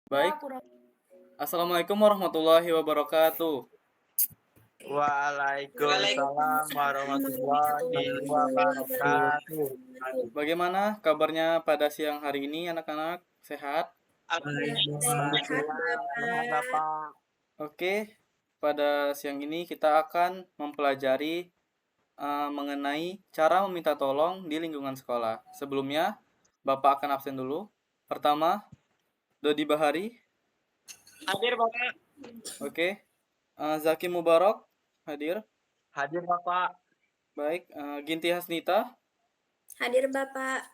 Baik, Assalamualaikum warahmatullahi wabarakatuh. Waalaikumsalam warahmatullahi wabarakatuh. Bagaimana kabarnya pada siang hari ini, anak-anak? Sehat? Alhamdulillah, sehat Bapak. Oke, pada siang ini kita akan mempelajari mengenai cara meminta tolong di lingkungan sekolah. Sebelumnya, Bapak akan absen dulu. Pertama, Dodi Bahari. Hadir Bapak. Oke, Zaki Mubarak hadir. Hadir Bapak. Baik, Ginti Hasnita, Hadir Bapak.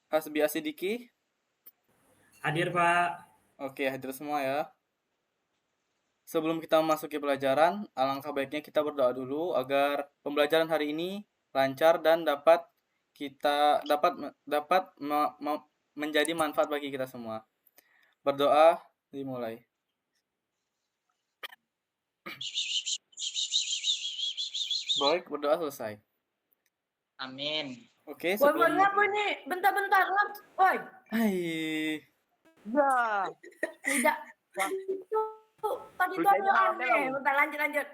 Hasbi Asidiki. Hadir Pak. Oke, hadir semua ya. Sebelum kita memasuki pelajaran, alangkah baiknya kita berdoa dulu agar pembelajaran hari ini lancar dan dapat menjadi manfaat bagi kita semua. Berdoa dimulai. Baik, berdoa selesai. Amin. Oke, Woi, sebelum apa ini? Bentar-bentar, woi. Hai. Ya. Tidak. Tadi itu ada aneh. Bentar, lanjut.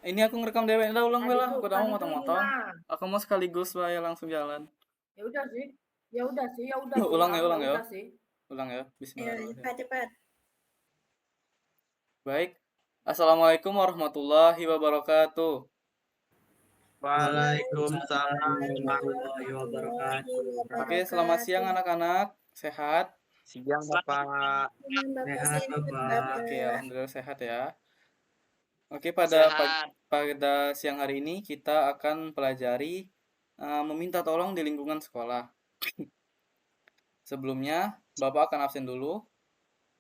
Ini aku ngerekam dewe, udah ulang bela. Aku udah mau Tadi motong-motong. gimana? Aku mau sekaligus saya langsung jalan. Ya udah sih. Ulang ya. Udah sih. Ulang ya. Bismillahirrahmanirrahim. Cepat. Baik. Assalamualaikum warahmatullahi wabarakatuh. Waalaikumsalam warahmatullahi wabarakatuh. Oke, selamat siang anak-anak. Sehat? Siang Bapak. Sehat Bapak. Oke, alhamdulillah sehat ya. Oke, Sehat. pada siang hari ini kita akan pelajari meminta tolong di lingkungan sekolah. Sebelumnya, Bapak akan absen dulu.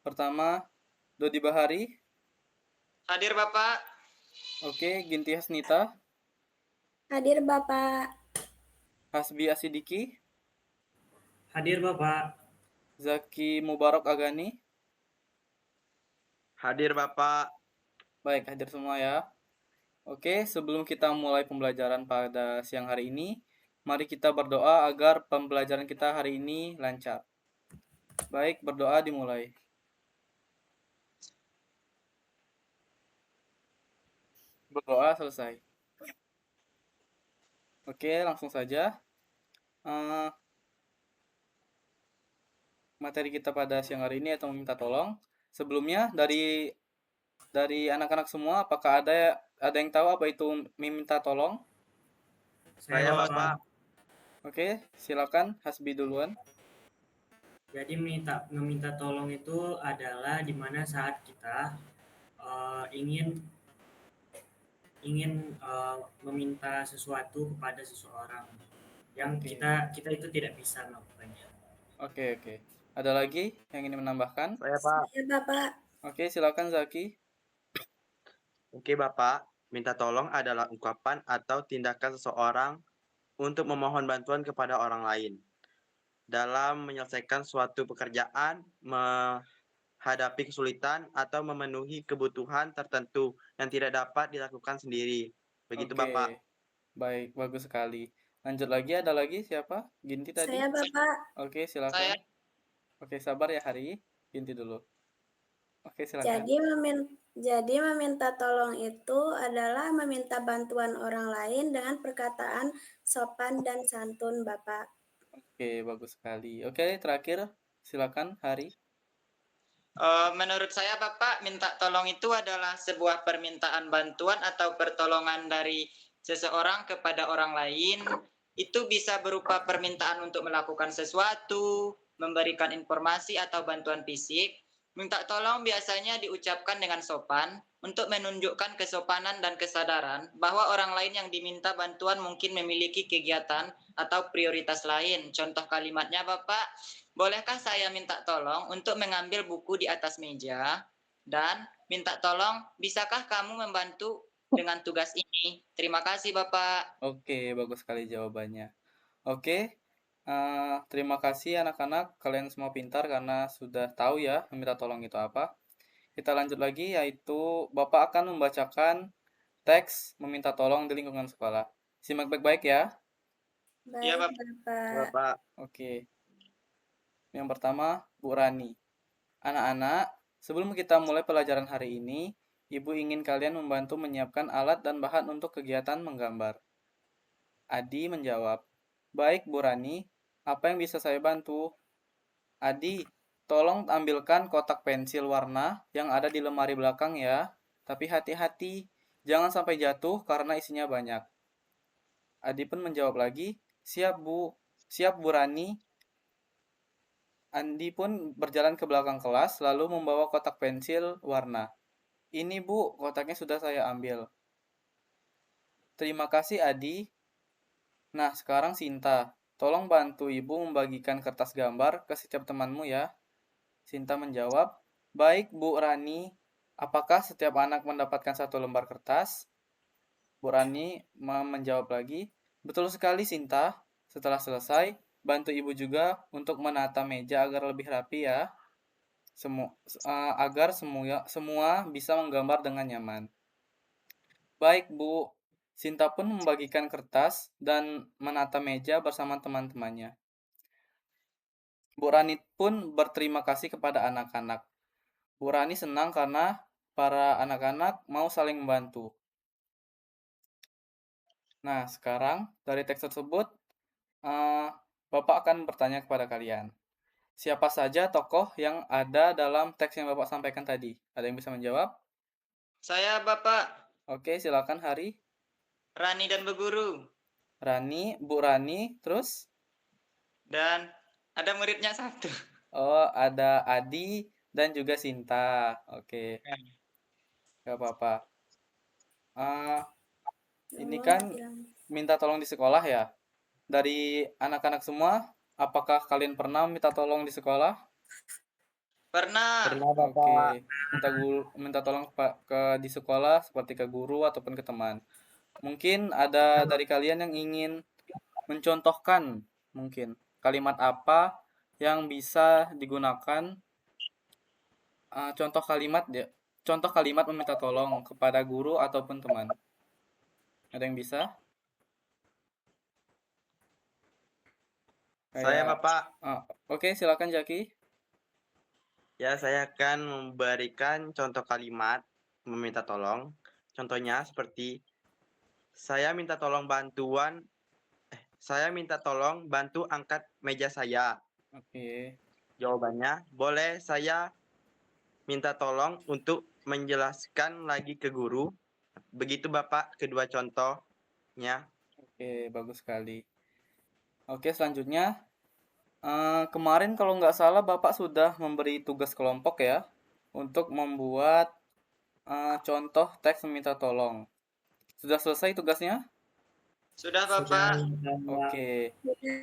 Pertama, Dodi Bahari. Hadir Bapak. Oke, Ginti Hasnita. Hadir Bapak. Hasbi Asidiki. Hadir Bapak. Zaki Mubarak Agani. Hadir Bapak. Baik, hadir semua ya. Oke, sebelum kita mulai pembelajaran pada siang hari ini, mari kita berdoa agar pembelajaran kita hari ini lancar. Baik, berdoa dimulai. Berdoa selesai. Oke, langsung saja. Materi kita pada siang hari ini atau meminta tolong. Sebelumnya dari anak-anak semua, apakah ada yang tahu apa itu meminta tolong? Saya Bapak. Oke, silakan Hasbi duluan. Jadi meminta tolong itu adalah di mana saat kita ingin meminta sesuatu kepada seseorang yang Oke. kita itu tidak bisa melakukannya. Oke. Ada lagi yang ingin menambahkan? Saya Pak. Ya Bapak. Oke, silakan Zaki. Oke Bapak, minta tolong adalah ungkapan atau tindakan seseorang untuk memohon bantuan kepada orang lain dalam menyelesaikan suatu pekerjaan, menghadapi kesulitan, atau memenuhi kebutuhan tertentu yang tidak dapat dilakukan sendiri. Begitu Oke. Bapak. Baik, bagus sekali. Lanjut lagi, ada lagi siapa? Ginti tadi? Saya Bapak. Oke, silakan. Saya. Oke, sabar ya Hari. Ginti dulu. Oke, silakan. Jadi meminta tolong itu adalah meminta bantuan orang lain dengan perkataan sopan dan santun, Bapak. Oke, bagus sekali. Oke, terakhir silakan Hari. Menurut saya Bapak, minta tolong itu adalah sebuah permintaan bantuan atau pertolongan dari seseorang kepada orang lain. Itu bisa berupa permintaan untuk melakukan sesuatu, memberikan informasi atau bantuan fisik. Minta tolong biasanya diucapkan dengan sopan untuk menunjukkan kesopanan dan kesadaran bahwa orang lain yang diminta bantuan mungkin memiliki kegiatan atau prioritas lain. Contoh kalimatnya Bapak, bolehkah saya minta tolong untuk mengambil buku di atas meja? Dan minta tolong, bisakah kamu membantu dengan tugas ini? Terima kasih Bapak. Oke, bagus sekali jawabannya. Oke, terima kasih anak-anak. Kalian semua pintar karena sudah tahu ya meminta tolong itu apa. Kita lanjut lagi, yaitu Bapak akan membacakan teks meminta tolong di lingkungan sekolah. Simak baik-baik ya. Baik, Ya, Bapak. Bapak. Bapak, Oke. Yang pertama, Bu Rani. Anak-anak, sebelum kita mulai pelajaran hari ini, Ibu ingin kalian membantu menyiapkan alat dan bahan untuk kegiatan menggambar. Adi menjawab, "Baik, Bu Rani, apa yang bisa saya bantu?" "Adi, tolong ambilkan kotak pensil warna yang ada di lemari belakang ya. Tapi hati-hati, jangan sampai jatuh karena isinya banyak." Adi pun menjawab lagi, "Siap, Bu. Siap, Bu Rani." Andi pun berjalan ke belakang kelas lalu membawa kotak pensil warna. "Ini, Bu, kotaknya sudah saya ambil." "Terima kasih, Adi." "Nah, sekarang Sinta, tolong bantu Ibu membagikan kertas gambar ke setiap temanmu ya." Sinta menjawab, "Baik, Bu Rani. Apakah setiap anak mendapatkan satu lembar kertas?" Bu Rani menjawab lagi, "Betul sekali, Sinta. Setelah selesai, bantu Ibu juga untuk menata meja agar lebih rapi ya. Agar semua bisa menggambar dengan nyaman." "Baik, Bu." Sinta pun membagikan kertas dan menata meja bersama teman-temannya. Bu Rani pun berterima kasih kepada anak-anak. Bu Rani senang karena para anak-anak mau saling membantu. Nah, sekarang dari teks tersebut, Bapak akan bertanya kepada kalian. Siapa saja tokoh yang ada dalam teks yang Bapak sampaikan tadi? Ada yang bisa menjawab? Saya Bapak Oke, silakan Hari. Rani dan Bu Guru. Rani, Bu Rani, terus? Dan ada muridnya satu. Oh, ada Adi dan juga Sinta. Oke, gak apa-apa. Ini kan minta tolong di sekolah ya. Dari anak-anak semua, apakah kalian pernah minta tolong di sekolah? Pernah. Pernah, Bapak. Oke, minta tolong di sekolah seperti ke guru ataupun ke teman. Mungkin ada dari kalian yang ingin mencontohkan mungkin kalimat apa yang bisa digunakan, contoh kalimat meminta tolong kepada guru ataupun teman. Ada yang bisa? Saya, Kayak, Bapak. Oke, silakan Jaki. Ya, saya akan memberikan contoh kalimat meminta tolong. Contohnya seperti saya minta tolong bantu angkat meja saya. Oke. Jawabannya, boleh saya minta tolong untuk menjelaskan lagi ke guru. Begitu Bapak kedua contohnya. Oke, bagus sekali. Oke, selanjutnya, kemarin kalau nggak salah Bapak sudah memberi tugas kelompok ya untuk membuat contoh teks meminta tolong. Sudah selesai tugasnya? Sudah Sudah, Bapak. Oke,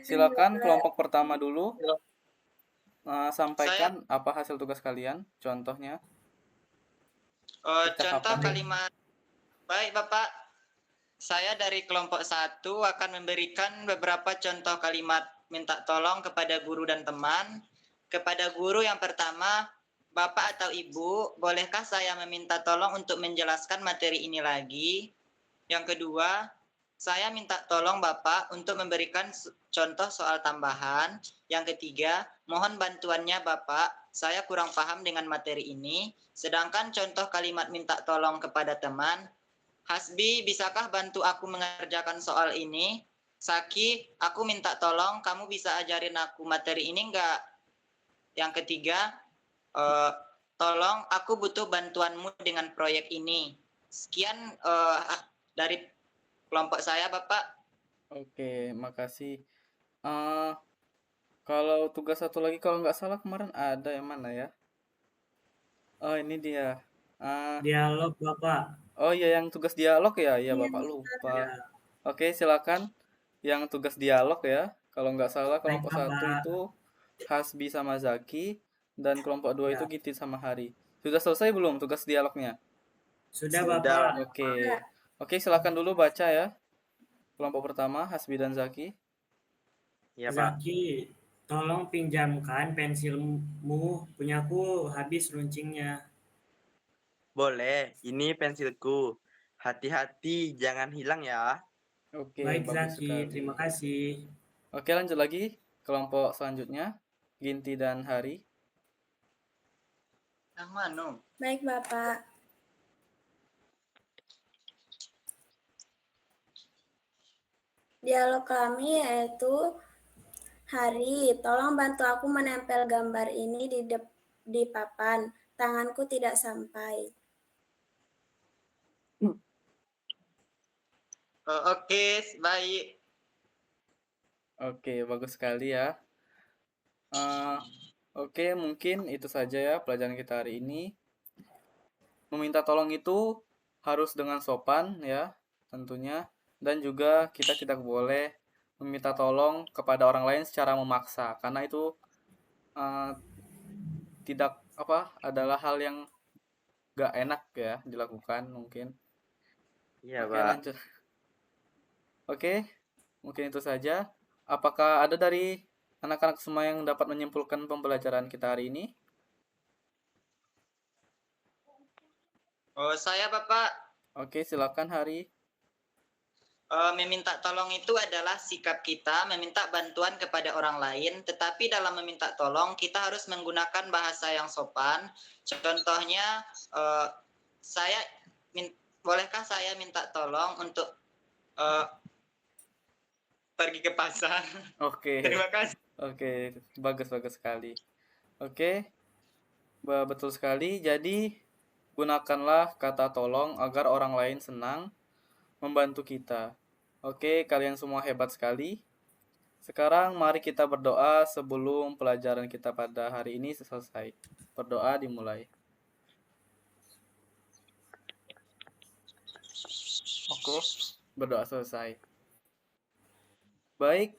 silakan kelompok pertama dulu sampaikan apa hasil tugas kalian, contohnya. Contoh Percakapan. kalimat. Baik Bapak. Saya dari kelompok 1 akan memberikan beberapa contoh kalimat minta tolong kepada guru dan teman. Kepada guru yang pertama, Bapak atau Ibu, bolehkah saya meminta tolong untuk menjelaskan materi ini lagi? Yang kedua, saya minta tolong Bapak untuk memberikan contoh soal tambahan. Yang ketiga, mohon bantuannya Bapak, saya kurang paham dengan materi ini. Sedangkan contoh kalimat minta tolong kepada teman, Hasbi, bisakah bantu aku mengerjakan soal ini? Saki, aku minta tolong, kamu bisa ajarin aku materi ini enggak? Yang ketiga, tolong aku butuh bantuanmu dengan proyek ini. Sekian dari kelompok saya, Bapak. Oke, makasih. Kalau tugas satu lagi kalau nggak salah kemarin ada yang mana ya? Oh, ini dia. Dialog Bapak. Oh iya, yang tugas dialog ya? Iya, Bapak lupa. Ya, Oke, silakan. Yang tugas dialog ya. Kalau nggak salah baik kelompok 1 Bapak. itu Hasbi sama Zaki dan kelompok 2 itu Ya. Giti sama Hari. Sudah selesai belum tugas dialognya? Sudah Sudah. Bapak. Oke. Oke, silakan dulu baca ya. Kelompok pertama Hasbi dan Zaki. Ya, Pak. Zaki, tolong pinjamkan pensilmu, punyaku habis runcingnya. Boleh, ini pensilku. Hati-hati, jangan hilang ya. Oke, Baik bagus Zaki, sekali. terima kasih. Oke, lanjut lagi. Kelompok selanjutnya Ginti dan Hari. Yang mana? Baik, Bapak. Dialog kami yaitu, Hari, tolong bantu aku menempel gambar ini di papan. Tanganku tidak sampai. Oke, baik. Oke, bagus sekali ya. Oke, mungkin itu saja ya pelajaran kita hari ini. Meminta tolong itu harus dengan sopan ya, tentunya. Dan juga kita tidak boleh meminta tolong kepada orang lain secara memaksa, karena itu tidak adalah hal yang gak enak ya dilakukan mungkin. Iya, Oke, Pak. lanjut. Oke, mungkin itu saja. Apakah ada dari anak-anak semua yang dapat menyimpulkan pembelajaran kita hari ini? Oh, saya Bapak. Oke, silakan Hari. Meminta tolong itu adalah sikap kita meminta bantuan kepada orang lain, tetapi dalam meminta tolong kita harus menggunakan bahasa yang sopan. Contohnya, bolehkah saya minta tolong untuk pergi ke pasar? Oke. Terima kasih. Oke, bagus sekali. Oke, betul sekali. Jadi gunakanlah kata tolong agar orang lain senang membantu kita. Oke, kalian semua hebat sekali. Sekarang mari kita berdoa sebelum pelajaran kita pada hari ini selesai. Berdoa dimulai. Oke, berdoa selesai. Baik,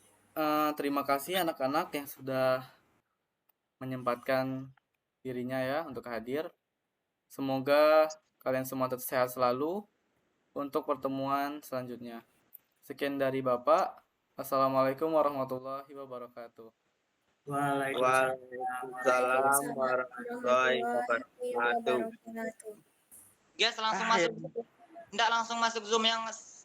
terima kasih anak-anak yang sudah menyempatkan dirinya ya untuk hadir. Semoga kalian semua tetap sehat selalu untuk pertemuan selanjutnya. Sekian dari Bapak. Assalamualaikum warahmatullahi wabarakatuh. Waalaikumsalam warahmatullahi wabarakatuh. Guys, langsung masuk. Enggak langsung masuk Zoom yang